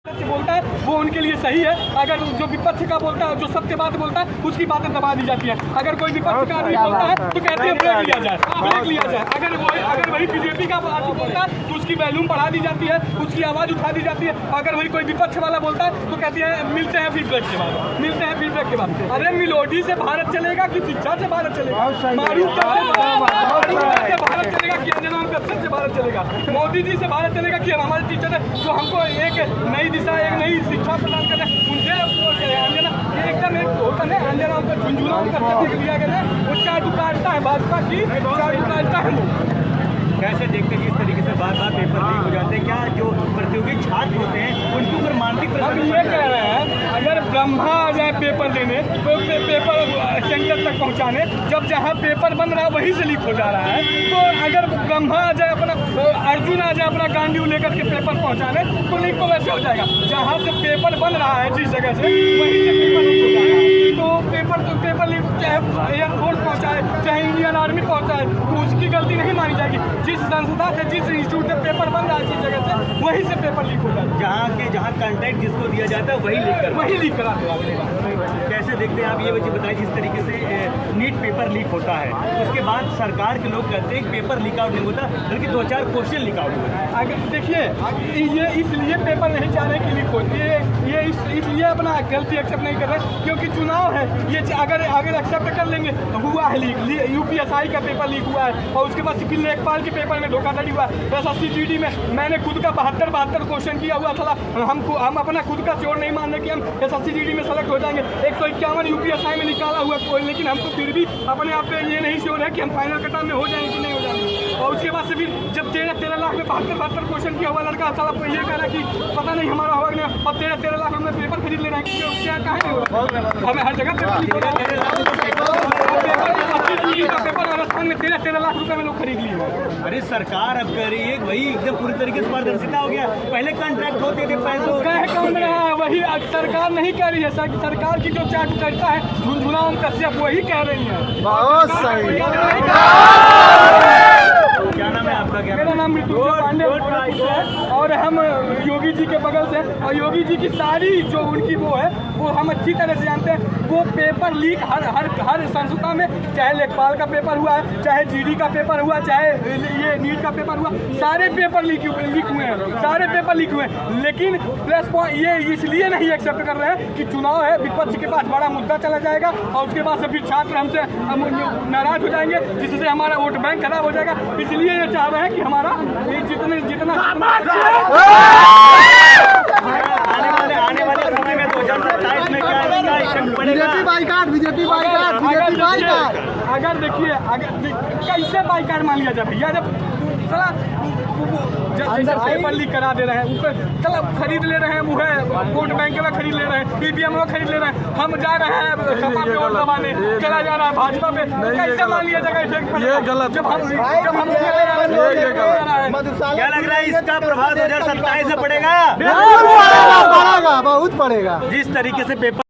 बोलता है वो उनके लिए सही है। अगर जो विपक्ष का बोलता है, जो सत्य बात बोलता है, उसकी बातें दबा दी जाती है। अगर कोई विपक्ष का आदमी बोलता है तो कहते हैं ब्रेक लिया जाए। अगर वही बीजेपी का आदमी बोलता है तो उसकी वैल्यूम बढ़ा दी जाती है, उसकी आवाज़ उठा दी जाती है। अगर वही कोई विपक्ष वाला बोलता है तो कहते हैं मिलते हैं फीडबैक के बाद। अरे मिलोडी से भारत चलेगा कि शिक्षा से भारत चलेगा? मारूफ से भारत चलेगा कि अंजनाम कश्यप से भारत चलेगा? मोदी जी से भारत चलेगा कि हमारे टीचर है जो हमको एक नई दिशा, एक नई शिक्षा प्रदान कर रहे हैं, उनसे एकदम एक होता है अंजना उनका झुंझुना उनका लिया गया है। वो चाटू काटता है भाजपा की, चाटू काटता है। कैसे देखते हैं इस तरीके से बार बार पेपर लीक हो जाते हैं? क्या जो प्रतियोगी छात्र होते हैं उनके ऊपर मानसिक हम ये कह रहे हैं, अगर ब्रह्मा आ जाए पेपर लेने तो पेपर सेंटर तक पहुंचाने, जब जहां पेपर बन रहा है वहीं से लीक हो जा रहा है, तो अगर ब्रह्मा आ जाए, अपना अर्जुन आ जाए अपना गांडीव लेकर के पेपर पहुंचाने, तो लीक तो वैसे हो जाएगा। जहां से पेपर बन रहा है जिस जगह से, वहीं से पेपर लीक हो जाएगा। तो पेपर लीक चाहे एयरफोर्स पहुंचाए, चाहे इंडियन आर्मी पहुंचाए, तो उसकी गलती नहीं मानी जाएगी। जिस संस्था से, जिस इंस्टीट्यूट से पेपर बन रहा है जिस जगह से, वहीं से पेपर लीक हो जाता है। जहाँ कंटेंट जिसको दिया जाता है वही लीक करा कैसे देखते हैं आप? ये वजह बताइए, जिस तरीके से नीट पेपर लीक होता है उसके बाद सरकार के लोग कहते हैं पेपर लीक आउट नहीं होता, बल्कि 2-4 क्वेश्चन लीक आउट होता है। अगर देखिए, ये इसलिए पेपर नहीं चाह रहे कि लीक होती है, ये इसलिए अपना गलती एक्सेप्ट नहीं कर रहे क्योंकि चुनाव है। ये अगर एक्सेप्ट कर लेंगे तो हुआ है लीक, यूपीएसआई का पेपर लीक हुआ है, और उसके बाद सिविल लेखपाल के पेपर में धोखाधड़ी हुआ है। SSC-GD में मैंने खुद का 72 क्वेश्चन किया हुआ था। हम अपना खुद का श्योर नहीं मान रहे कि हम SSC-GD में सेलेक्ट हो जाएंगे। 151 यूपीएसआई में निकाला हुआ कोई, लेकिन हमको फिर भी अपने आप पे ये नहीं श्योर है कि हम फाइनल कट ऑफ में हो जाएंगे कि नहीं हो जाएंगे। और उसके बाद से फिर जब 13 लाख में 72 क्वेश्चन किया हुआ लड़का साला ये कह रहा कि पता नहीं हमारा होगा नहीं, और 13 लाख में पेपर खरीद ले रहे हैं। क्या कहा नहीं हो रहा? हमें हर जगह पेपर राजस्थान में 13 लाख रुपए में लोग खरीद लिए। अरे सरकार अब कह रही है वही एकदम पूरी तरीके से पारदर्शिता हो गया। पहले कॉन्ट्रैक्ट होते थे पैसों कौन रहा है, वही सरकार नहीं कह रही है। सरकार की जो चाटू करता है झुंझुना कश्यप वही कह रही है। बहुत सही। क्या नाम है आपका? क्या मेरा नाम मृत्युंजय पांडे है, और हम योगी जी के बगल से, और योगी जी की सारी जो उनकी वो है वो हम अच्छी तरह से जानते हैं। वो पेपर लीक हर संस्था में, चाहे लेखपाल का पेपर हुआ है, चाहे GD का पेपर हुआ, चाहे ये नीट का पेपर हुआ, सारे पेपर लीक हुए हैं, सारे पेपर लीक हुए हैं। लेकिन प्लस पॉइंट ये इसलिए नहीं एक्सेप्ट कर रहे हैं कि चुनाव है, विपक्ष के पास बड़ा मुद्दा चला जाएगा, और उसके बाद से फिर छात्र हमसे नाराज हो जाएंगे, जिससे हमारा वोट बैंक खराब हो जाएगा। इसलिए ये चाह रहे हैं कि हमारा जितना आने वाले समय में 2027 में बीजेपी बाइकाट। अगर देखिए, कैसे बाइकाट मान लिया जाए भैया? जब चला पेपर लीक करा दे रहे हैं, चला खरीद ले रहे हैं, वो है वोट बैंक में खरीद ले रहे हैं, EVM में खरीद ले रहे हैं। हम जा रहे हैं सपा पे वोट दबाने, चला जा रहा है भाजपा पे, कैसे मान लिया जाएगा? ये गलत। जब हम क्या लग रहा है इसका प्रभाव 2027 में पड़ेगा? बहुत पड़ेगा। जिस तरीके से पेपर